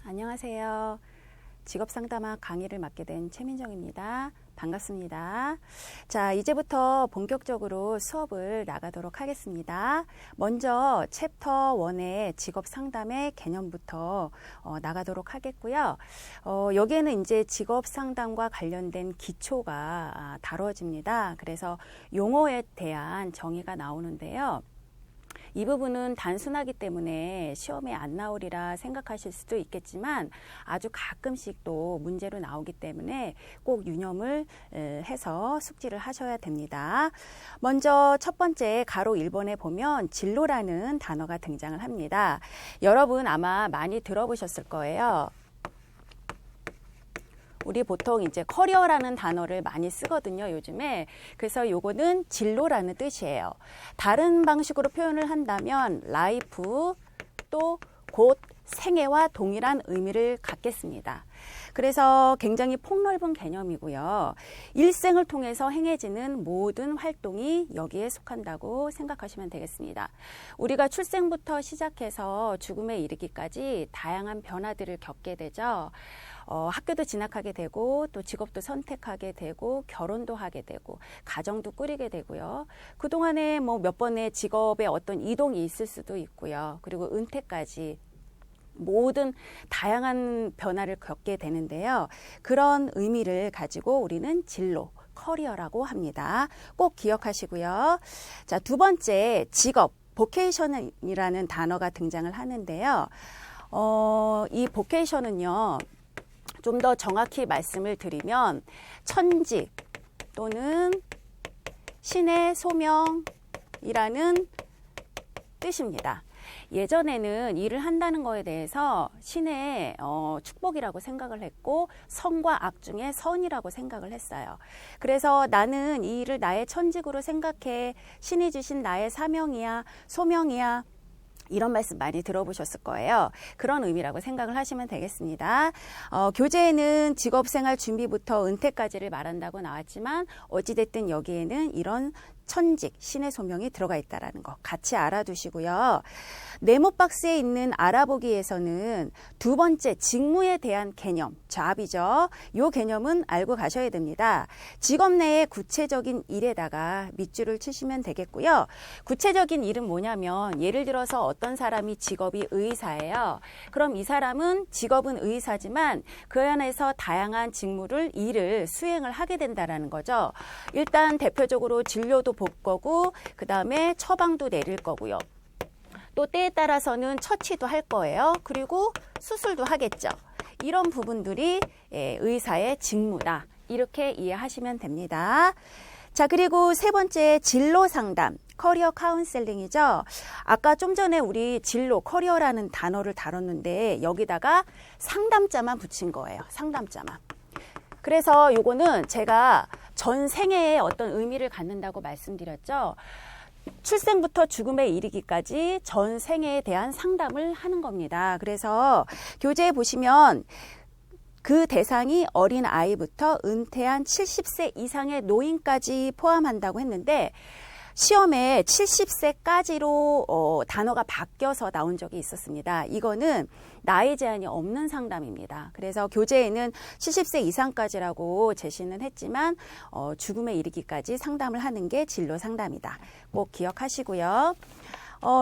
안녕하세요. 직업상담학 강의를 맡게 된 최민정입니다. 반갑습니다. 자, 이제부터 본격적으로 수업을 나가도록 하겠습니다. 먼저 챕터 1의 직업상담의 개념부터 나가도록 하겠고요. 여기에는 이제 직업상담과 관련된 기초가 다뤄집니다. 그래서 용어에 대한 정의가 나오는데요. 이 부분은 단순하기 때문에 시험에 안 나오리라 생각하실 수도 있겠지만 아주 가끔씩 또 문제로 나오기 때문에 꼭 유념을 해서 숙지를 하셔야 됩니다. 먼저 첫 번째 가로 1번에 보면 진로라는 단어가 등장을 합니다. 여러분 아마 많이 들어보셨을 거예요. 우리 보통 이제 커리어라는 단어를 많이 쓰거든요, 요즘에. 그래서 요거는 진로라는 뜻이에요. 다른 방식으로 표현을 한다면 라이프 또 곧 생애와 동일한 의미를 갖겠습니다. 그래서 굉장히 폭넓은 개념이고요. 일생을 통해서 행해지는 모든 활동이 여기에 속한다고 생각하시면 되겠습니다. 우리가 출생부터 시작해서 죽음에 이르기까지 다양한 변화들을 겪게 되죠. 학교도 진학하게 되고 또 직업도 선택하게 되고 결혼도 하게 되고 가정도 꾸리게 되고요. 그동안에 뭐 몇 번의 직업의 어떤 이동이 있을 수도 있고요. 그리고 은퇴까지 모든 다양한 변화를 겪게 되는데요. 그런 의미를 가지고 우리는 진로, 커리어라고 합니다. 꼭 기억하시고요. 자, 두 번째 직업, 보케이션이라는 단어가 등장을 하는데요. 이 보케이션은요. 좀 더 정확히 말씀을 드리면 천직 또는 신의 소명이라는 뜻입니다. 예전에는 일을 한다는 거에 대해서 신의 축복이라고 생각을 했고 선과 악 중에 선이라고 생각을 했어요. 그래서 나는 이 일을 나의 천직으로 생각해. 신이 주신 나의 사명이야, 소명이야. 이런 말씀 많이 들어보셨을 거예요. 그런 의미라고 생각을 하시면 되겠습니다. 교재에는 직업생활 준비부터 은퇴까지를 말한다고 나왔지만 어찌됐든 여기에는 이런 천직, 신의 소명이 들어가 있다는 거 같이 알아두시고요. 네모 박스에 있는 알아보기에서는 두 번째 직무에 대한 개념, 잡이죠. 이 개념은 알고 가셔야 됩니다. 직업 내의 구체적인 일에다가 밑줄을 치시면 되겠고요. 구체적인 일은 뭐냐면 예를 들어서 어떤 사람이 직업이 의사예요. 그럼 이 사람은 직업은 의사지만 그 안에서 다양한 직무를, 일을 수행을 하게 된다는 거죠. 일단 대표적으로 진료도 볼 거고 그 다음에 처방도 내릴 거고요. 또 때에 따라서는 처치도 할 거예요. 그리고 수술도 하겠죠. 이런 부분들이 의사의 직무다. 이렇게 이해하시면 됩니다. 자, 그리고 세 번째 진로 상담, 커리어 카운셀링이죠. 아까 좀 전에 우리 진로, 커리어라는 단어를 다뤘는데 여기다가 상담자만 붙인 거예요. 상담자만. 그래서 요거는 제가 전 생애에 어떤 의미를 갖는다고 말씀드렸죠. 출생부터 죽음에 이르기까지 전 생애에 대한 상담을 하는 겁니다. 그래서 교재에 보시면 그 대상이 어린 아이부터 은퇴한 70세 이상의 노인까지 포함한다고 했는데 시험에 70세까지로 단어가 바뀌어서 나온 적이 있었습니다. 이거는 나이 제한이 없는 상담입니다. 그래서 교재에는 70세 이상까지라고 제시는 했지만 죽음에 이르기까지 상담을 하는 게 진로 상담이다. 꼭 기억하시고요.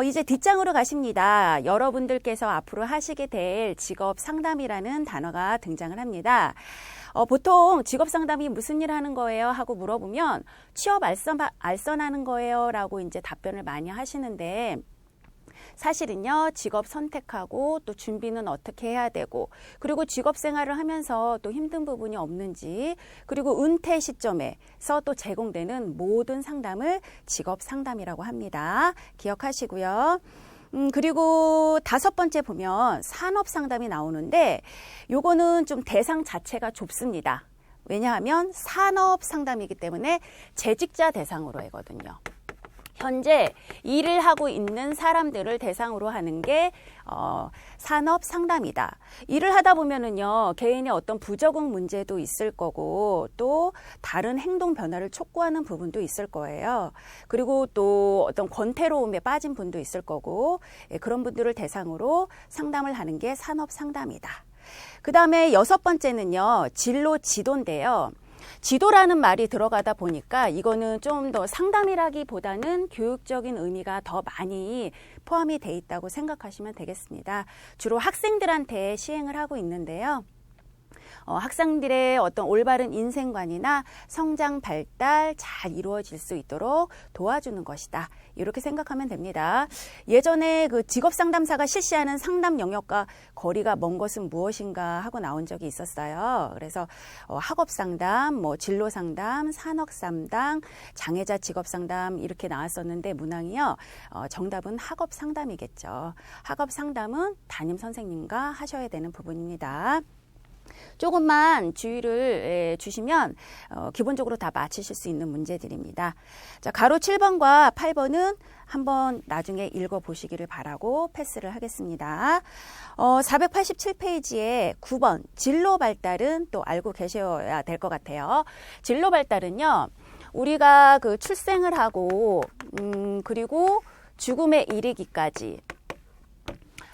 이제 뒷장으로 가십니다. 여러분들께서 앞으로 하시게 될 직업 상담이라는 단어가 등장을 합니다. 보통 직업 상담이 무슨 일 하는 거예요? 하고 물어보면 취업 알선하는 거예요? 라고 이제 답변을 많이 하시는데 사실은요, 직업 선택하고 또 준비는 어떻게 해야 되고 그리고 직업 생활을 하면서 또 힘든 부분이 없는지 그리고 은퇴 시점에서 또 제공되는 모든 상담을 직업 상담이라고 합니다. 기억하시고요. 그리고 다섯 번째 보면 산업 상담이 나오는데 요거는 좀 대상 자체가 좁습니다. 왜냐하면 산업 상담이기 때문에 재직자 대상으로 하거든요. 현재 일을 하고 있는 사람들을 대상으로 하는 게 산업 상담이다. 일을 하다 보면은요, 개인의 어떤 부적응 문제도 있을 거고 또 다른 행동 변화를 촉구하는 부분도 있을 거예요. 그리고 또 어떤 권태로움에 빠진 분도 있을 거고 그런 분들을 대상으로 상담을 하는 게 산업 상담이다. 그 다음에 6번째는요, 진로 지도인데요. 지도라는 말이 들어가다 보니까 이거는 좀 더 상담이라기보다는 교육적인 의미가 더 많이 포함이 돼 있다고 생각하시면 되겠습니다. 주로 학생들한테 시행을 하고 있는데요. 학생들의 어떤 올바른 인생관이나 성장 발달 잘 이루어질 수 있도록 도와주는 것이다. 이렇게 생각하면 됩니다. 예전에 그 직업상담사가 실시하는 상담 영역과 거리가 먼 것은 무엇인가 하고 나온 적이 있었어요. 그래서 학업상담, 뭐 진로상담, 산업상담, 장애자 직업상담 이렇게 나왔었는데 문항이요. 정답은 학업상담이겠죠. 학업상담은 담임선생님과 하셔야 되는 부분입니다. 조금만 주의를 주시면 기본적으로 다 맞히실 수 있는 문제들입니다. 자, 가로 7번과 8번은 한번 나중에 읽어보시기를 바라고 패스를 하겠습니다. 487페이지에 9번 진로 발달은 또 알고 계셔야 될 것 같아요. 진로 발달은요. 우리가 그 출생을 하고 그리고 죽음에 이르기까지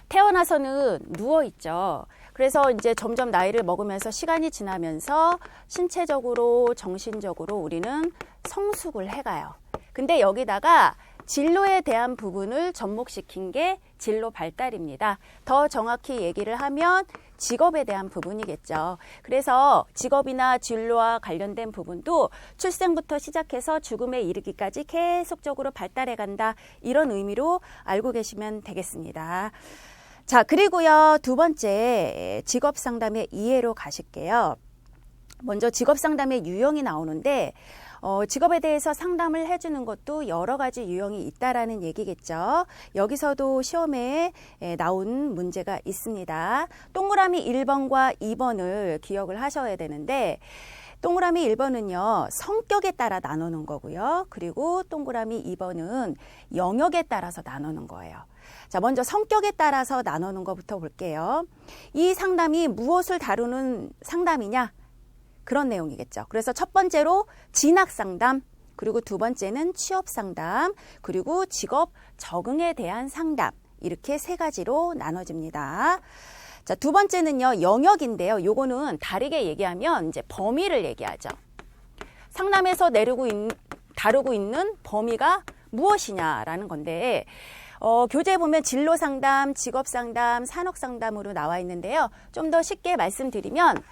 태어나서는 누워있죠. 그래서 이제 점점 나이를 먹으면서 시간이 지나면서 신체적으로, 정신적으로 우리는 성숙을 해가요. 근데 여기다가 진로에 대한 부분을 접목시킨 게 진로 발달입니다. 더 정확히 얘기를 하면 직업에 대한 부분이겠죠. 그래서 직업이나 진로와 관련된 부분도 출생부터 시작해서 죽음에 이르기까지 계속적으로 발달해 간다. 이런 의미로 알고 계시면 되겠습니다. 자, 그리고요, 두 번째 직업상담의 이해로 가실게요. 먼저 직업상담의 유형이 나오는데 직업에 대해서 상담을 해주는 것도 여러 가지 유형이 있다라는 얘기겠죠. 여기서도 시험에 나온 문제가 있습니다. 동그라미 1번과 2번을 기억을 하셔야 되는데 동그라미 1번은요. 성격에 따라 나누는 거고요. 그리고 동그라미 2번은 영역에 따라서 나누는 거예요. 자, 먼저 성격에 따라서 나누는 것부터 볼게요. 이 상담이 무엇을 다루는 상담이냐? 그런 내용이겠죠. 그래서 첫 번째로 진학상담, 그리고 두 번째는 취업상담, 그리고 직업 적응에 대한 상담. 이렇게 세 가지로 나눠집니다. 자, 두 번째는요, 영역인데요. 요거는 다르게 얘기하면 이제 범위를 얘기하죠. 상담에서 다루고 있는 범위가 무엇이냐라는 건데, 교재에 보면 진로상담, 직업상담, 산업상담으로 나와 있는데요. 좀 더 쉽게 말씀드리면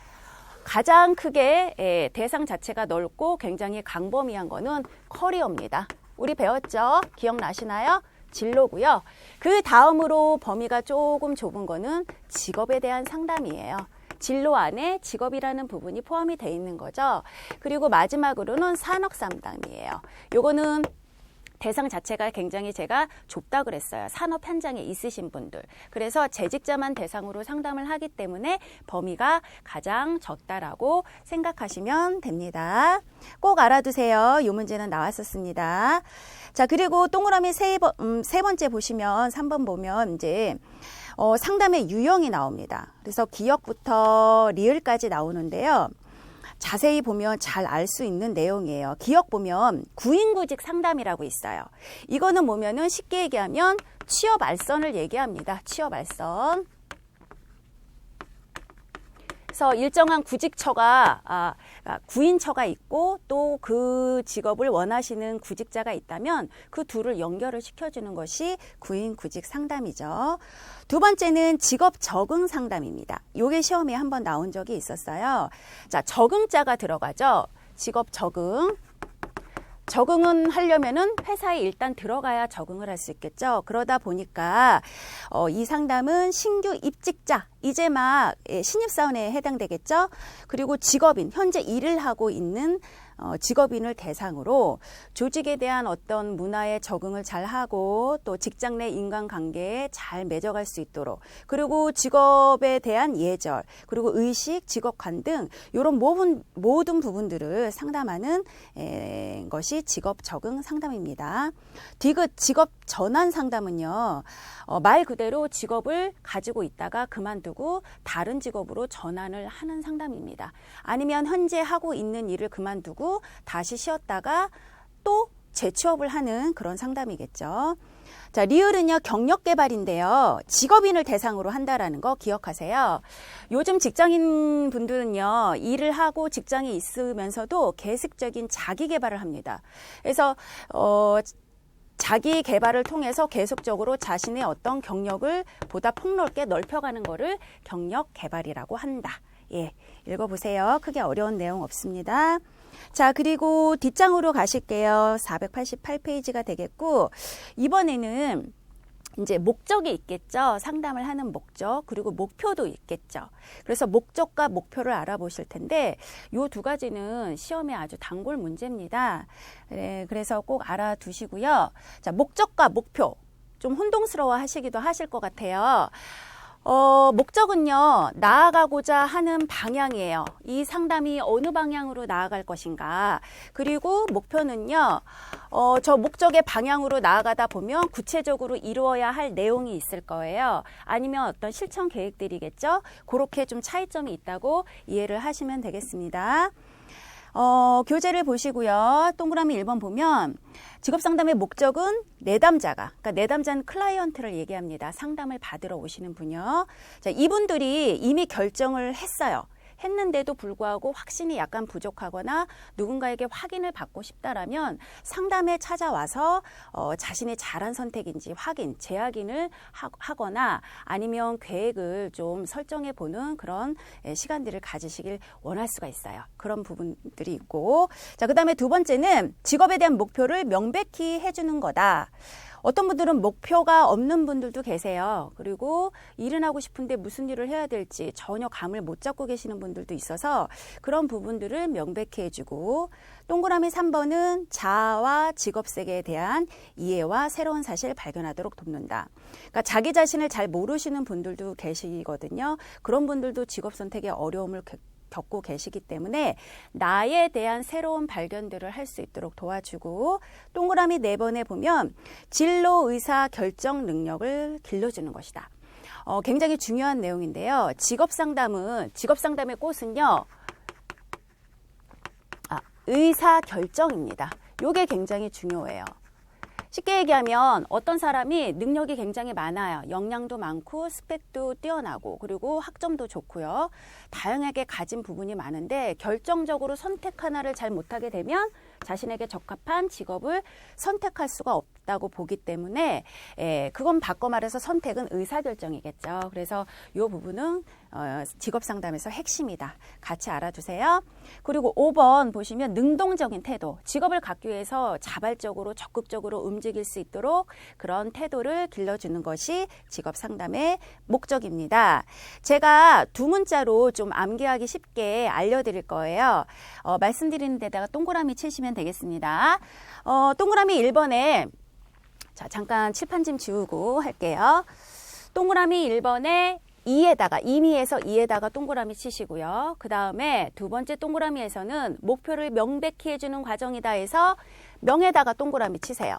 가장 크게 대상 자체가 넓고 굉장히 광범위한 거는 커리어입니다. 우리 배웠죠? 기억나시나요? 진로고요. 그 다음으로 범위가 조금 좁은 거는 직업에 대한 상담이에요. 진로 안에 직업이라는 부분이 포함이 돼 있는 거죠. 그리고 마지막으로는 산업상담이에요. 요거는 대상 자체가 굉장히 제가 좁다 그랬어요. 산업 현장에 있으신 분들. 그래서 재직자만 대상으로 상담을 하기 때문에 범위가 가장 적다라고 생각하시면 됩니다. 꼭 알아두세요. 이 문제는 나왔었습니다. 자, 그리고 동그라미 세 번째 보시면 3번 보면 이제 상담의 유형이 나옵니다. 그래서 기억부터 리을까지 나오는데요. 자세히 보면 잘 알 수 있는 내용이에요. 기억 보면 구인구직 상담이라고 있어요. 이거는 뭐냐면 쉽게 얘기하면 취업 알선을 얘기합니다. 취업 알선. 그래서 일정한 구직처가 구인처가 있고 또 그 직업을 원하시는 구직자가 있다면 그 둘을 연결을 시켜주는 것이 구인구직 상담이죠. 두 번째는 직업 적응 상담입니다. 요게 시험에 한번 나온 적이 있었어요. 자, 적응자가 들어가죠. 직업 적응. 적응은 하려면은 회사에 일단 들어가야 적응을 할 수 있겠죠. 그러다 보니까 이 상담은 신규 입직자, 이제 막 신입사원에 해당되겠죠. 그리고 직업인, 현재 일을 하고 있는 직업인을 대상으로 조직에 대한 어떤 문화에 적응을 잘 하고 또 직장 내 인간관계에 잘 맺어갈 수 있도록 그리고 직업에 대한 예절 그리고 의식, 직업관 등 이런 모든 부분들을 상담하는 것이 직업 적응 상담입니다. 디귿 직업 전환 상담은요. 말 그대로 직업을 가지고 있다가 그만두고 다른 직업으로 전환을 하는 상담입니다. 아니면 현재 하고 있는 일을 그만두고 다시 쉬었다가 또 재취업을 하는 그런 상담이겠죠. 자, 리을은요, 경력 개발인데요. 직업인을 대상으로 한다라는 거 기억하세요. 요즘 직장인 분들은요, 일을 하고 직장에 있으면서도 계속적인 자기 개발을 합니다. 그래서, 자기 개발을 통해서 계속적으로 자신의 어떤 경력을 보다 폭넓게 넓혀가는 거를 경력 개발이라고 한다. 예, 읽어보세요. 크게 어려운 내용 없습니다. 자, 그리고 뒷장으로 가실게요. 488페이지가 되겠고, 이번에는 이제 목적이 있겠죠. 상담을 하는 목적, 그리고 목표도 있겠죠. 그래서 목적과 목표를 알아보실 텐데, 요 두 가지는 시험에 아주 단골 문제입니다. 그래서 꼭 알아두시고요. 자, 목적과 목표. 좀 혼동스러워 하시기도 하실 것 같아요. 목적은요, 나아가고자 하는 방향이에요. 이 상담이 어느 방향으로 나아갈 것인가. 그리고 목표는요, 저 목적의 방향으로 나아가다 보면 구체적으로 이루어야 할 내용이 있을 거예요. 아니면 어떤 실천 계획들이겠죠. 그렇게 좀 차이점이 있다고 이해를 하시면 되겠습니다. 교재를 보시고요. 동그라미 1번 보면 직업상담의 목적은 내담자가, 그러니까 내담자는 클라이언트를 얘기합니다. 상담을 받으러 오시는 분이요. 자, 이분들이 이미 결정을 했는데도 불구하고 확신이 약간 부족하거나 누군가에게 확인을 받고 싶다라면 상담에 찾아와서 자신이 잘한 선택인지 재확인을 하거나 아니면 계획을 좀 설정해 보는 그런 시간들을 가지시길 원할 수가 있어요. 그런 부분들이 있고, 자, 그다음에 두 번째는 직업에 대한 목표를 명백히 해주는 거다. 어떤 분들은 목표가 없는 분들도 계세요. 그리고 일은 하고 싶은데 무슨 일을 해야 될지 전혀 감을 못 잡고 계시는 분들도 있어서 그런 부분들을 명백히 해주고, 동그라미 3번은 자아와 직업 세계에 대한 이해와 새로운 사실을 발견하도록 돕는다. 그러니까 자기 자신을 잘 모르시는 분들도 계시거든요. 그런 분들도 직업 선택에 어려움을 겪고 계시기 때문에 나에 대한 새로운 발견들을 할 수 있도록 도와주고, 동그라미 4번에 보면 진로 의사 결정 능력을 길러주는 것이다. 굉장히 중요한 내용인데요. 직업상담의 꽃은요, 의사 결정입니다. 이게 굉장히 중요해요. 쉽게 얘기하면 어떤 사람이 능력이 굉장히 많아요. 역량도 많고 스펙도 뛰어나고 그리고 학점도 좋고요. 다양하게 가진 부분이 많은데 결정적으로 선택 하나를 잘 못하게 되면 자신에게 적합한 직업을 선택할 수가 없다고 보기 때문에 그건 바꿔 말해서 선택은 의사결정이겠죠. 그래서 이 부분은 직업상담에서 핵심이다. 같이 알아두세요. 그리고 5번 보시면 능동적인 태도. 직업을 갖기 위해서 자발적으로 적극적으로 움직일 수 있도록 그런 태도를 길러주는 것이 직업상담의 목적입니다. 제가 두 문자로 좀 암기하기 쉽게 알려드릴 거예요. 말씀드리는 데다가 동그라미 치시면 되겠습니다. 동그라미 1번에 자, 잠깐 칠판 좀 지우고 할게요. 동그라미 1번에 임의에서 2에다가 동그라미 치시고요. 그 다음에 두 번째 동그라미에서는 목표를 명백히 해주는 과정이다 해서 명에다가 동그라미 치세요.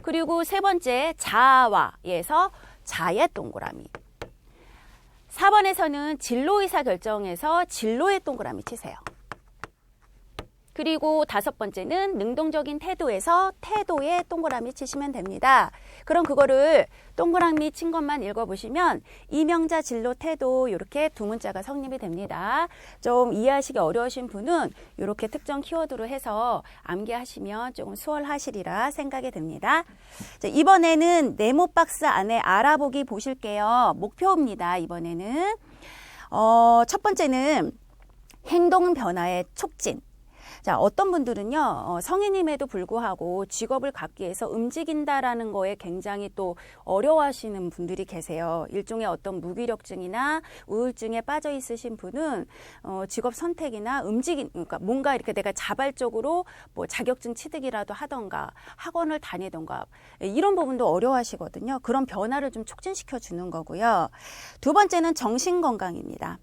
그리고 세 번째 자아와에서 자의 동그라미. 4번에서는 진로 의사 결정에서 진로의 동그라미 치세요. 그리고 5번째는 능동적인 태도에서 태도에 동그라미 치시면 됩니다. 그럼 그거를 동그라미 친 것만 읽어보시면 이명자 진로 태도 이렇게 두 문자가 성립이 됩니다. 좀 이해하시기 어려우신 분은 이렇게 특정 키워드로 해서 암기하시면 조금 수월하시리라 생각이 듭니다. 자, 이번에는 네모 박스 안에 알아보기 보실게요. 목표입니다. 이번에는 첫 번째는 행동 변화의 촉진. 자, 어떤 분들은요, 성인임에도 불구하고 직업을 갖기 위해서 움직인다라는 거에 굉장히 또 어려워하시는 분들이 계세요. 일종의 어떤 무기력증이나 우울증에 빠져 있으신 분은 직업 선택이나 그러니까 뭔가 이렇게 내가 자발적으로 뭐 자격증 취득이라도 하던가 학원을 다니던가 이런 부분도 어려워하시거든요. 그런 변화를 좀 촉진시켜 주는 거고요. 두 번째는 정신 건강입니다.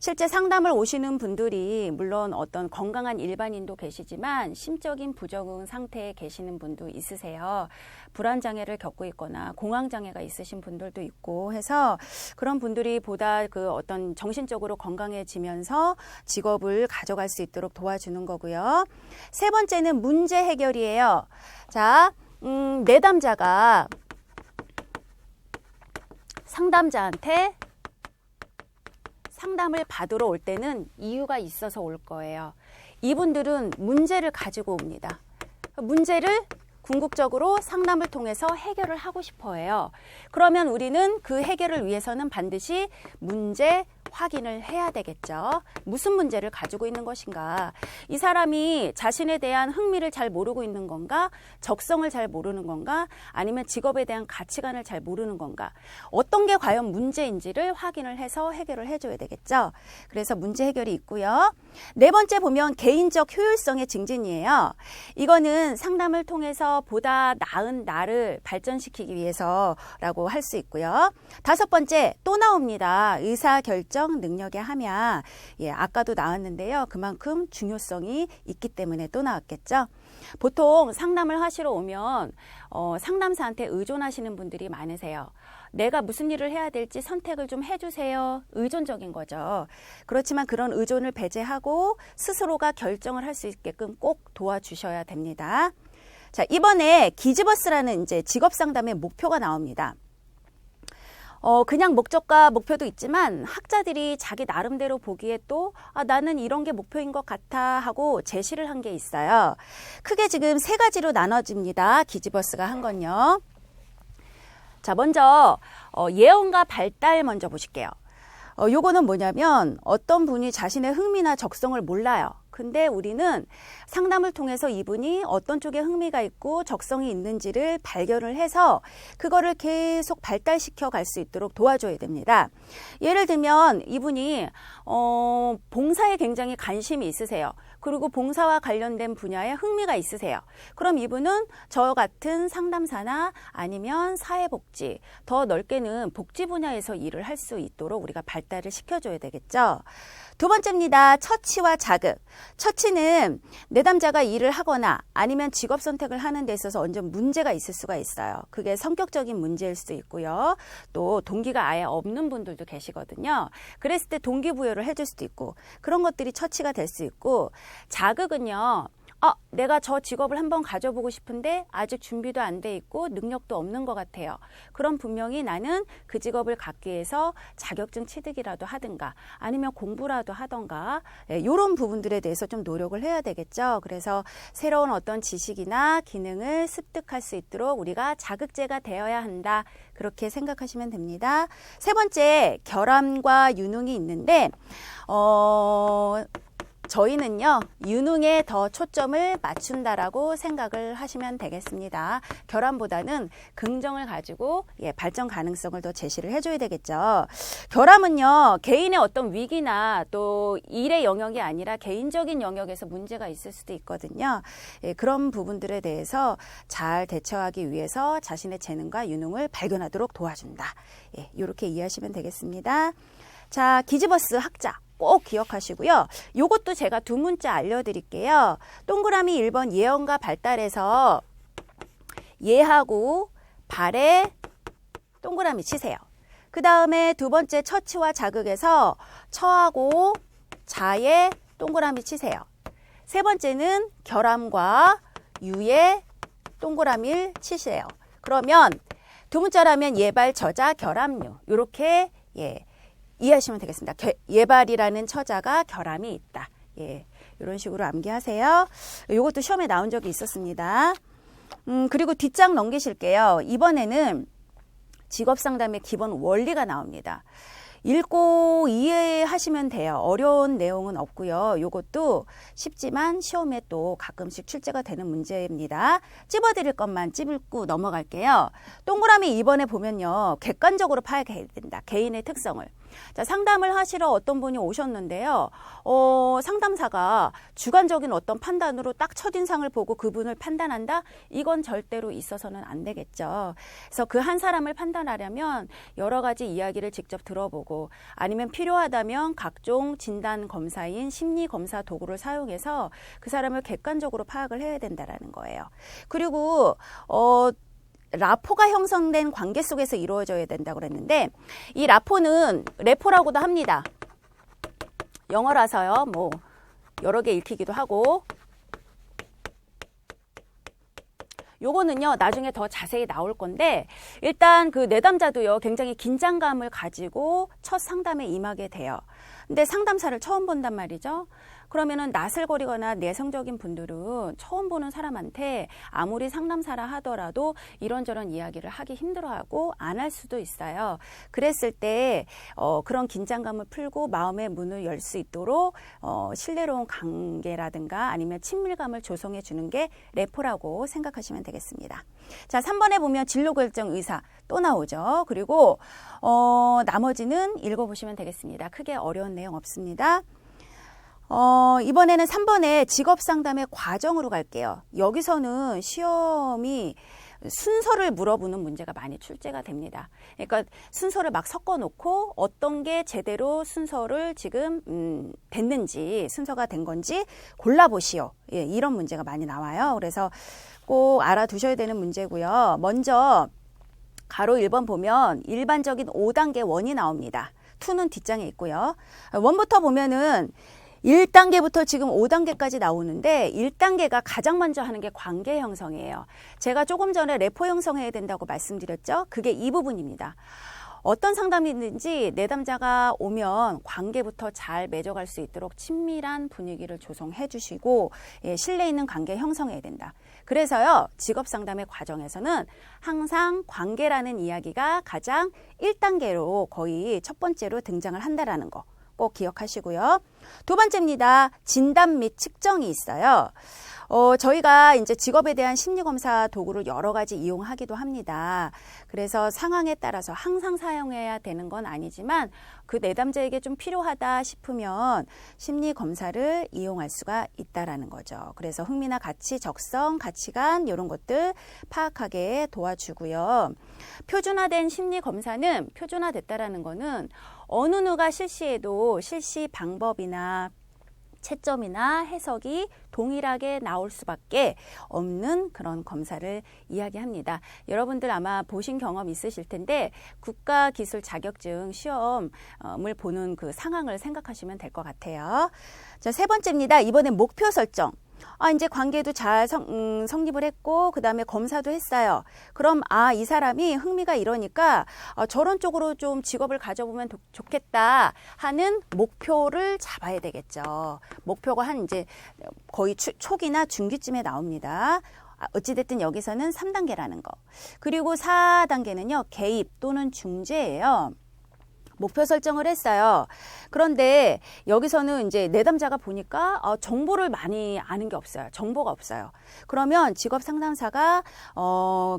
실제 상담을 오시는 분들이 물론 어떤 건강한 일반인도 계시지만 심적인 부적응 상태에 계시는 분도 있으세요. 불안장애를 겪고 있거나 공황장애가 있으신 분들도 있고 해서 그런 분들이 보다 그 어떤 정신적으로 건강해지면서 직업을 가져갈 수 있도록 도와주는 거고요. 세 번째는 문제 해결이에요. 자, 내담자가 상담자한테 상담을 받으러 올 때는 이유가 있어서 올 거예요. 이분들은 문제를 가지고 옵니다. 문제를 궁극적으로 상담을 통해서 해결을 하고 싶어 해요. 그러면 우리는 그 해결을 위해서는 반드시 문제 확인을 해야 되겠죠. 무슨 문제를 가지고 있는 것인가? 이 사람이 자신에 대한 흥미를 잘 모르고 있는 건가? 적성을 잘 모르는 건가? 아니면 직업에 대한 가치관을 잘 모르는 건가? 어떤 게 과연 문제인지를 확인을 해서 해결을 해줘야 되겠죠. 그래서 문제 해결이 있고요. 네 번째 보면 개인적 효율성의 증진이에요. 이거는 상담을 통해서 보다 나은 나를 발전시키기 위해서라고 할 수 있고요. 다섯 번째 또 나옵니다. 의사결정 능력의 함야. 아까도 나왔는데요. 그만큼 중요성이 있기 때문에 또 나왔겠죠. 보통 상담을 하시러 오면 상담사한테 의존하시는 분들이 많으세요. 내가 무슨 일을 해야 될지 선택을 좀 해주세요. 의존적인 거죠. 그렇지만 그런 의존을 배제하고 스스로가 결정을 할 수 있게끔 꼭 도와주셔야 됩니다. 자, 이번에 기지버스라는 이제 직업 상담의 목표가 나옵니다. 그냥 목적과 목표도 있지만 학자들이 자기 나름대로 보기에 또 나는 이런 게 목표인 것 같아 하고 제시를 한 게 있어요. 크게 지금 세 가지로 나눠집니다. 기지버스가 한 건요. 자, 먼저 예언과 발달 먼저 보실게요. 요거는 뭐냐면 어떤 분이 자신의 흥미나 적성을 몰라요. 근데 우리는 상담을 통해서 이분이 어떤 쪽에 흥미가 있고 적성이 있는지를 발견을 해서 그거를 계속 발달시켜 갈 수 있도록 도와줘야 됩니다. 예를 들면 이분이 봉사에 굉장히 관심이 있으세요. 그리고 봉사와 관련된 분야에 흥미가 있으세요. 그럼 이분은 저 같은 상담사나 아니면 사회복지, 더 넓게는 복지 분야에서 일을 할 수 있도록 우리가 발달을 시켜줘야 되겠죠. 두 번째입니다. 처치와 자극. 처치는 내담자가 일을 하거나 아니면 직업 선택을 하는 데 있어서 완전 문제가 있을 수가 있어요. 그게 성격적인 문제일 수도 있고요. 또 동기가 아예 없는 분들도 계시거든요. 그랬을 때 동기부여를 해줄 수도 있고 그런 것들이 처치가 될 수 있고 자극은요. 내가 저 직업을 한번 가져보고 싶은데 아직 준비도 안 돼 있고 능력도 없는 것 같아요. 그럼 분명히 나는 그 직업을 갖기 위해서 자격증 취득이라도 하든가 아니면 공부라도 하던가 이런 부분들에 대해서 좀 노력을 해야 되겠죠. 그래서 새로운 어떤 지식이나 기능을 습득할 수 있도록 우리가 자극제가 되어야 한다. 그렇게 생각하시면 됩니다. 세 번째, 결함과 유능이 있는데 저희는요, 유능에 더 초점을 맞춘다라고 생각을 하시면 되겠습니다. 결함보다는 긍정을 가지고 발전 가능성을 더 제시를 해줘야 되겠죠. 결함은요, 개인의 어떤 위기나 또 일의 영역이 아니라 개인적인 영역에서 문제가 있을 수도 있거든요. 그런 부분들에 대해서 잘 대처하기 위해서 자신의 재능과 유능을 발견하도록 도와준다. 이렇게 이해하시면 되겠습니다. 자, 기지버스 학자. 꼭 기억하시고요. 요것도 제가 두 문자 알려드릴게요. 동그라미 1번 예언과 발달에서 예하고 발에 동그라미 치세요. 그 다음에 두 번째 처치와 자극에서 처하고 자에 동그라미 치세요. 세 번째는 결함과 유에 동그라미를 치세요. 그러면 두 문자라면 예발, 저자, 결함유 이렇게 이해하시면 되겠습니다. 예발이라는 처자가 결함이 있다. 이런 식으로 암기하세요. 이것도 시험에 나온 적이 있었습니다. 그리고 뒷장 넘기실게요. 이번에는 직업상담의 기본 원리가 나옵니다. 읽고 이해하시면 돼요. 어려운 내용은 없고요. 이것도 쉽지만 시험에 또 가끔씩 출제가 되는 문제입니다. 찝어드릴 것만 찝고 넘어갈게요. 동그라미 2번에 보면요. 객관적으로 파악해야 된다. 개인의 특성을. 자, 상담을 하시러 어떤 분이 오셨는데요. 상담사가 주관적인 어떤 판단으로 딱 첫인상을 보고 그분을 판단한다? 이건 절대로 있어서는 안 되겠죠. 그래서 그 한 사람을 판단하려면 여러 가지 이야기를 직접 들어보고 아니면 필요하다면 각종 진단 검사인 심리 검사 도구를 사용해서 그 사람을 객관적으로 파악을 해야 된다라는 거예요. 그리고 라포가 형성된 관계 속에서 이루어져야 된다고 그랬는데 이 라포는 레포라고도 합니다. 영어라서요. 뭐 여러 개 읽히기도 하고 요거는요 나중에 더 자세히 나올 건데 일단 그 내담자도요 굉장히 긴장감을 가지고 첫 상담에 임하게 돼요. 근데 상담사를 처음 본단 말이죠. 그러면은 나슬거리거나 내성적인 분들은 처음 보는 사람한테 아무리 상담사라 하더라도 이런저런 이야기를 하기 힘들어하고 안 할 수도 있어요. 그랬을 때 그런 긴장감을 풀고 마음의 문을 열 수 있도록 신뢰로운 관계라든가 아니면 친밀감을 조성해 주는 게 레포라고 생각하시면 되겠습니다. 자, 3번에 보면 진로결정 의사 또 나오죠. 그리고 나머지는 읽어보시면 되겠습니다. 크게 어려운 내용 없습니다. 이번에는 3번에 직업상담의 과정으로 갈게요. 여기서는 시험이 순서를 물어보는 문제가 많이 출제가 됩니다. 그러니까 순서를 막 섞어놓고 어떤 게 제대로 순서를 지금 됐는지 순서가 된 건지 골라보시오. 예, 이런 문제가 많이 나와요. 그래서 꼭 알아두셔야 되는 문제고요. 먼저 가로 1번 보면 일반적인 5단계 원이 나옵니다. 2는 뒷장에 있고요. 원부터 보면은 1단계부터 지금 5단계까지 나오는데 1단계가 가장 먼저 하는 게 관계 형성이에요. 제가 조금 전에 레포 형성해야 된다고 말씀드렸죠. 그게 이 부분입니다. 어떤 상담이든지 내담자가 오면 관계부터 잘 맺어갈 수 있도록 친밀한 분위기를 조성해 주시고 신뢰 있는 관계 형성해야 된다. 그래서요. 직업상담의 과정에서는 항상 관계라는 이야기가 가장 1단계로 거의 첫 번째로 등장을 한다라는 거. 꼭 기억하시고요. 두 번째입니다. 진단 및 측정이 있어요. 저희가 이제 직업에 대한 심리검사 도구를 여러 가지 이용하기도 합니다. 그래서 상황에 따라서 항상 사용해야 되는 건 아니지만 그 내담자에게 좀 필요하다 싶으면 심리검사를 이용할 수가 있다라는 거죠. 그래서 흥미나 가치, 적성, 가치관 이런 것들 파악하게 도와주고요. 표준화된 심리검사는 표준화됐다라는 거는 어느 누가 실시해도 실시 방법이나 채점이나 해석이 동일하게 나올 수밖에 없는 그런 검사를 이야기합니다. 여러분들 아마 보신 경험 있으실 텐데 국가기술 자격증 시험을 보는 그 상황을 생각하시면 될 것 같아요. 자, 세 번째입니다. 이번엔 목표 설정. 이제 관계도 잘 성립을 했고 그 다음에 검사도 했어요. 그럼 이 사람이 흥미가 이러니까 저런 쪽으로 좀 직업을 가져보면 좋겠다 하는 목표를 잡아야 되겠죠. 목표가 한 이제 거의 초기나 중기쯤에 나옵니다. 어찌됐든 여기서는 3단계라는 거. 그리고 4단계는요. 개입 또는 중재예요. 목표 설정을 했어요. 그런데 여기서는 이제 내담자가 보니까 정보를 많이 아는 게 없어요. 정보가 없어요. 그러면 직업 상담사가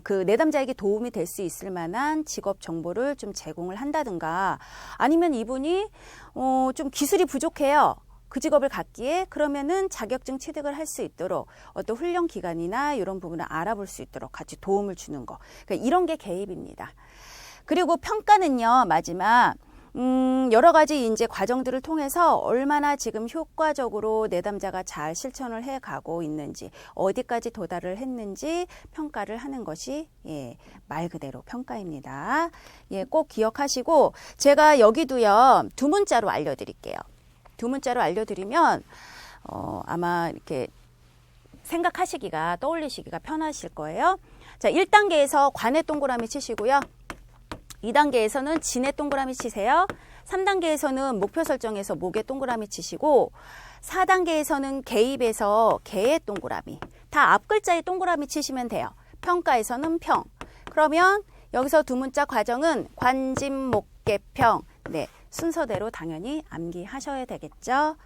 그 내담자에게 도움이 될 수 있을 만한 직업 정보를 좀 제공을 한다든가 아니면 이분이 좀 기술이 부족해요. 그 직업을 갖기에 그러면은 자격증 취득을 할 수 있도록 어떤 훈련 기간이나 이런 부분을 알아볼 수 있도록 같이 도움을 주는 거. 그러니까 이런 게 개입입니다. 그리고 평가는요, 마지막 여러 가지 이제 과정들을 통해서 얼마나 지금 효과적으로 내담자가 잘 실천을 해 가고 있는지, 어디까지 도달을 했는지 평가를 하는 것이 말 그대로 평가입니다. 꼭 기억하시고 제가 여기도요, 두 문자로 알려드릴게요. 두 문자로 알려드리면 아마 이렇게 생각하시기가 떠올리시기가 편하실 거예요. 자, 1단계에서 관의 동그라미 치시고요. 2단계에서는 진의 동그라미 치세요. 3단계에서는 목표 설정에서 목의 동그라미 치시고 4단계에서는 개입에서 개의 동그라미. 다 앞글자의 동그라미 치시면 돼요. 평가에서는 평. 그러면 여기서 두 문자 과정은 관진목개평. 네, 순서대로 당연히 암기하셔야 되겠죠.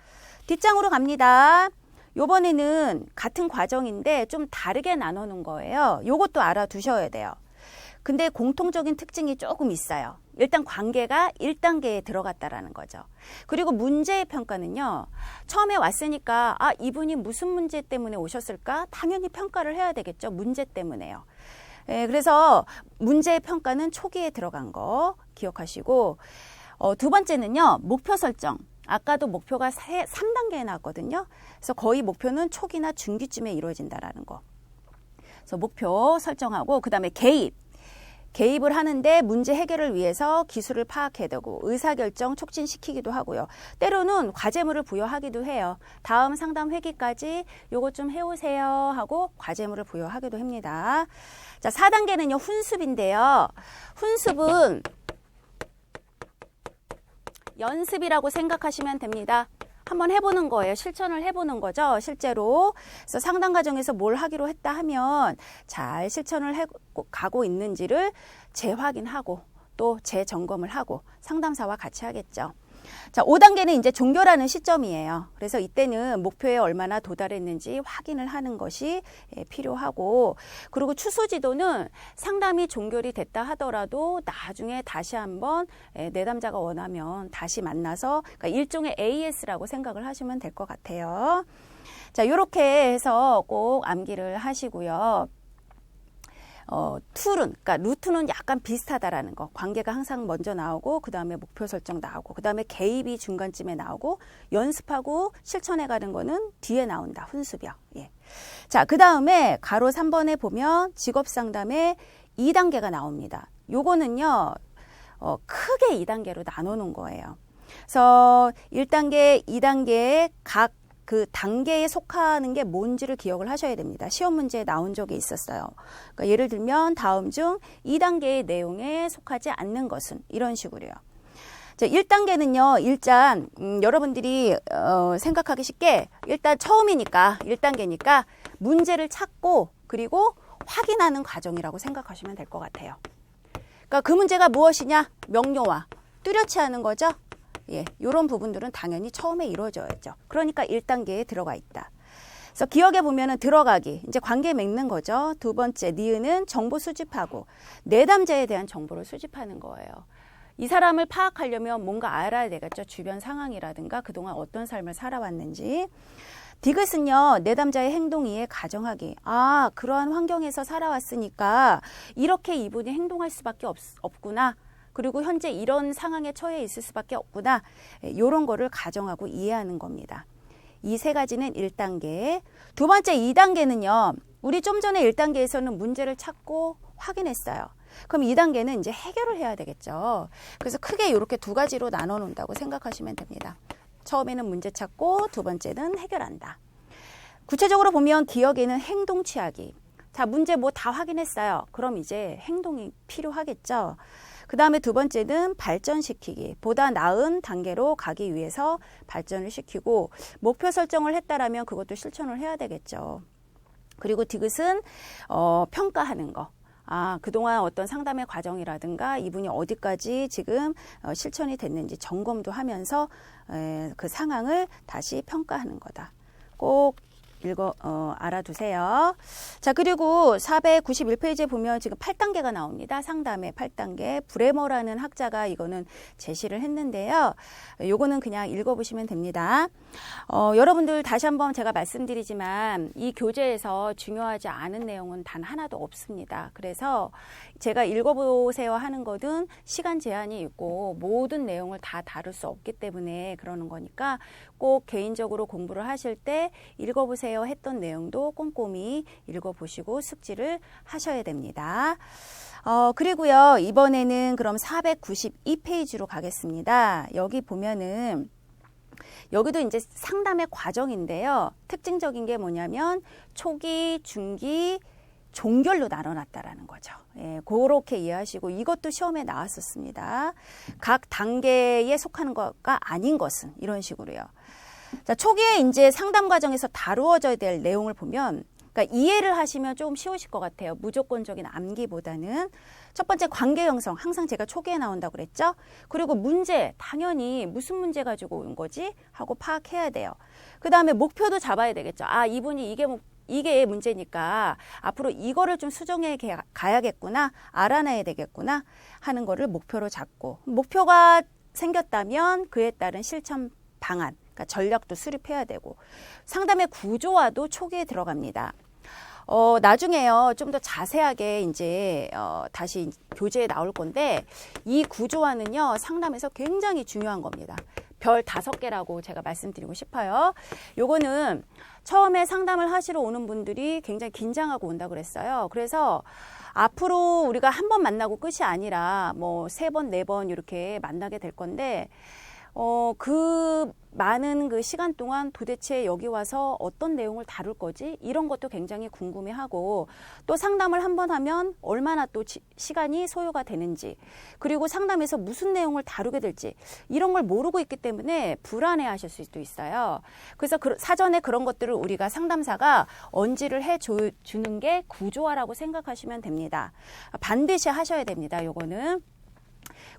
뒷장으로 갑니다. 요번에는 같은 과정인데 좀 다르게 나눠놓은 거예요. 요것도 알아두셔야 돼요. 근데 공통적인 특징이 조금 있어요. 일단 관계가 1단계에 들어갔다라는 거죠. 그리고 문제의 평가는요. 처음에 왔으니까 이분이 무슨 문제 때문에 오셨을까? 당연히 평가를 해야 되겠죠. 문제 때문에요. 그래서 문제의 평가는 초기에 들어간 거 기억하시고 두 번째는요. 목표 설정. 아까도 목표가 3단계에 나왔거든요. 그래서 거의 목표는 초기나 중기쯤에 이루어진다라는 거. 그래서 목표 설정하고 그다음에 개입을 하는데 문제 해결을 위해서 기술을 파악해야 되고 의사결정 촉진시키기도 하고요. 때로는 과제물을 부여하기도 해요. 다음 상담 회기까지 요거 좀 해오세요 하고 과제물을 부여하기도 합니다. 자, 4단계는요. 훈습인데요. 훈습은 연습이라고 생각하시면 됩니다. 한번 해보는 거예요. 실천을 해보는 거죠. 실제로. 그래서 상담 과정에서 뭘 하기로 했다 하면 잘 실천을 가고 있는지를 재확인하고 또 재점검을 하고 상담사와 같이 하겠죠. 자, 5단계는 이제 종결하는 시점이에요. 그래서 이때는 목표에 얼마나 도달했는지 확인을 하는 것이 필요하고 그리고 추수지도는 상담이 종결이 됐다 하더라도 나중에 다시 한번 내담자가 원하면 다시 만나서 그러니까 일종의 AS라고 생각을 하시면 될 것 같아요. 자, 이렇게 해서 꼭 암기를 하시고요. 툴은, 그러니까 루트는 약간 비슷하다라는 거. 관계가 항상 먼저 나오고, 그 다음에 목표 설정 나오고, 그 다음에 개입이 중간쯤에 나오고, 연습하고 실천해 가는 거는 뒤에 나온다. 훈수bio. 예. 자, 그 다음에 가로 3번에 보면 직업 상담의 2단계가 나옵니다. 요거는요, 크게 2단계로 나누는 거예요. 그래서 1단계, 2단계에 각 그 단계에 속하는 게 뭔지를 기억을 하셔야 됩니다. 시험 문제에 나온 적이 있었어요. 그러니까 예를 들면 다음 중 2단계의 내용에 속하지 않는 것은 이런 식으로요. 자, 1단계는요. 일단 여러분들이 생각하기 쉽게 일단 처음이니까 1단계니까 문제를 찾고 그리고 확인하는 과정이라고 생각하시면 될 것 같아요. 그러니까 그 문제가 무엇이냐? 명료화, 뚜렷이 하는 거죠. 예, 이런 부분들은 당연히 처음에 이루어져야죠. 그러니까 1단계에 들어가 있다. 그래서 기억해 보면은 들어가기, 이제 관계 맺는 거죠. 두 번째, 니은은 정보 수집하고 내담자에 대한 정보를 수집하는 거예요. 이 사람을 파악하려면 뭔가 알아야 되겠죠. 주변 상황이라든가 그동안 어떤 삶을 살아왔는지. 디귿은요, 내담자의 행동 이해 가정하기. 그러한 환경에서 살아왔으니까 이렇게 이분이 행동할 수밖에 없구나. 그리고 현재 이런 상황에 처해 있을 수밖에 없구나. 이런 거를 가정하고 이해하는 겁니다. 이 세 가지는 1단계. 두 번째 2단계는요. 우리 좀 전에 1단계에서는 문제를 찾고 확인했어요. 그럼 2단계는 이제 해결을 해야 되겠죠. 그래서 크게 이렇게 두 가지로 나눠 놓는다고 생각하시면 됩니다. 처음에는 문제 찾고 두 번째는 해결한다. 구체적으로 보면 기억에는 행동 취하기. 자, 문제 뭐 다 확인했어요. 그럼 이제 행동이 필요하겠죠. 그 다음에 두 번째는 발전시키기. 보다 나은 단계로 가기 위해서 발전을 시키고 목표 설정을 했다라면 그것도 실천을 해야 되겠죠. 그리고 디귿은 평가하는 거. 그동안 어떤 상담의 과정이라든가 이분이 어디까지 지금 실천이 됐는지 점검도 하면서 그 상황을 다시 평가하는 거다. 꼭 알아두세요. 자, 그리고 491페이지에 보면 지금 8단계가 나옵니다. 상담의 8단계. 브레머라는 학자가 이거는 제시를 했는데요. 요거는 그냥 읽어보시면 됩니다. 여러분들 다시 한번 제가 말씀드리지만 이 교재에서 중요하지 않은 내용은 단 하나도 없습니다. 그래서 제가 읽어보세요 하는 것은 시간 제한이 있고 모든 내용을 다 다룰 수 없기 때문에 그러는 거니까 꼭 개인적으로 공부를 하실 때 읽어보세요 했던 내용도 꼼꼼히 읽어보시고 숙지를 하셔야 됩니다. 그리고요, 이번에는 그럼 492페이지로 가겠습니다. 여기 보면은 여기도 이제 상담의 과정인데요. 특징적인 게 뭐냐면 초기, 중기, 종결로 나눠놨다라는 거죠. 예, 그렇게 이해하시고 이것도 시험에 나왔었습니다. 각 단계에 속하는 것과 아닌 것은 이런 식으로요. 자, 초기에 이제 상담 과정에서 다루어져야 될 내용을 보면 그러니까 이해를 하시면 조금 쉬우실 것 같아요. 무조건적인 암기보다는. 첫 번째 관계 형성. 항상 제가 초기에 나온다고 그랬죠. 그리고 문제. 당연히 무슨 문제 가지고 온 거지? 하고 파악해야 돼요. 그 다음에 목표도 잡아야 되겠죠. 이분이 이게 이게 문제니까 앞으로 이거를 좀 수정해 가야겠구나, 알아놔야 되겠구나 하는 거를 목표로 잡고, 목표가 생겼다면 그에 따른 실천 방안, 그러니까 전략도 수립해야 되고, 상담의 구조화도 초기에 들어갑니다. 나중에요, 좀 더 자세하게 이제 다시 교재에 나올 건데, 이 구조화는요 상담에서 굉장히 중요한 겁니다. 별 5개라고 제가 말씀드리고 싶어요. 요거는 처음에 상담을 하시러 오는 분들이 굉장히 긴장하고 온다고 그랬어요. 그래서 앞으로 우리가 한 번 만나고 끝이 아니라 뭐 3번, 4번 이렇게 만나게 될 건데, 그 많은 그 시간 동안 도대체 여기 와서 어떤 내용을 다룰 거지? 이런 것도 굉장히 궁금해하고, 또 상담을 한 번 하면 얼마나 또 시간이 소요가 되는지, 그리고 상담에서 무슨 내용을 다루게 될지 이런 걸 모르고 있기 때문에 불안해 하실 수도 있어요. 그래서 사전에 그런 것들을 우리가 상담사가 언지를 해 주는 게 구조화라고 생각하시면 됩니다. 반드시 하셔야 됩니다. 요거는.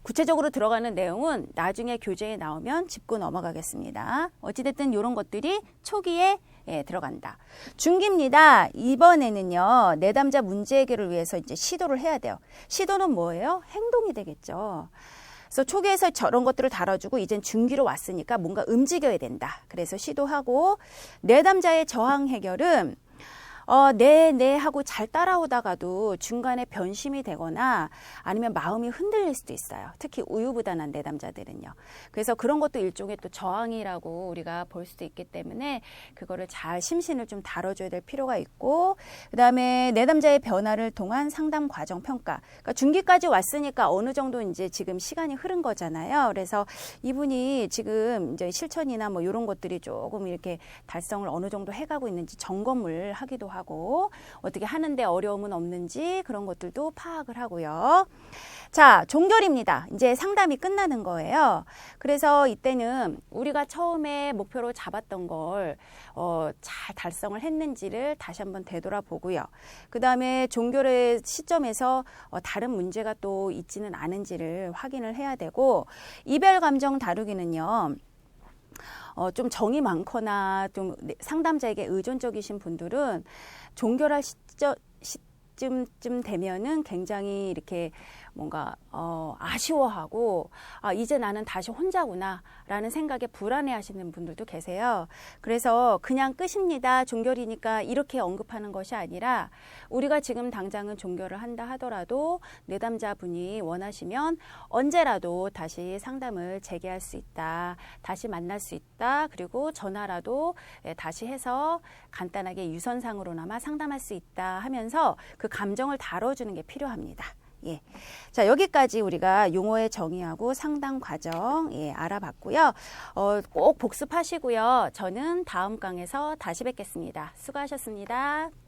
구체적으로 들어가는 내용은 나중에 교재에 나오면 짚고 넘어가겠습니다. 어찌됐든 이런 것들이 초기에 들어간다. 중기입니다. 이번에는요, 내담자 문제 해결을 위해서 이제 시도를 해야 돼요. 시도는 뭐예요? 행동이 되겠죠. 그래서 초기에서 저런 것들을 다뤄주고 이젠 중기로 왔으니까 뭔가 움직여야 된다. 그래서 시도하고, 내담자의 저항 해결은 네 하고 잘 따라오다가도 중간에 변심이 되거나 아니면 마음이 흔들릴 수도 있어요. 특히 우유부단한 내담자들은요. 그래서 그런 것도 일종의 또 저항이라고 우리가 볼 수도 있기 때문에 그거를 잘 심신을 좀 다뤄줘야 될 필요가 있고, 그 다음에 내담자의 변화를 통한 상담 과정 평가. 그러니까 중기까지 왔으니까 어느 정도 이제 지금 시간이 흐른 거잖아요. 그래서 이분이 지금 이제 실천이나 뭐 이런 것들이 조금 이렇게 달성을 어느 정도 해가고 있는지 점검을 하기도 하고, 어떻게 하는데 어려움은 없는지 그런 것들도 파악을 하고요. 자, 종결입니다. 이제 상담이 끝나는 거예요. 그래서 이때는 우리가 처음에 목표로 잡았던 걸 잘 달성을 했는지를 다시 한번 되돌아보고요. 그 다음에 종결의 시점에서 다른 문제가 또 있지는 않은지를 확인을 해야 되고, 이별 감정 다루기는요, 좀 정이 많거나 좀 상담자에게 의존적이신 분들은 종결할 시점쯤 되면은 굉장히 이렇게 뭔가 아쉬워하고, 이제 나는 다시 혼자구나 라는 생각에 불안해 하시는 분들도 계세요. 그래서 그냥 끝입니다, 종결이니까 이렇게 언급하는 것이 아니라, 우리가 지금 당장은 종결을 한다 하더라도 내담자분이 원하시면 언제라도 다시 상담을 재개할 수 있다, 다시 만날 수 있다, 그리고 전화라도 다시 해서 간단하게 유선상으로나마 상담할 수 있다 하면서 그 감정을 다뤄주는 게 필요합니다. 예. 자, 여기까지 우리가 용어의 정의하고 상담 과정 알아봤고요. 꼭 복습하시고요. 저는 다음 강에서 다시 뵙겠습니다. 수고하셨습니다.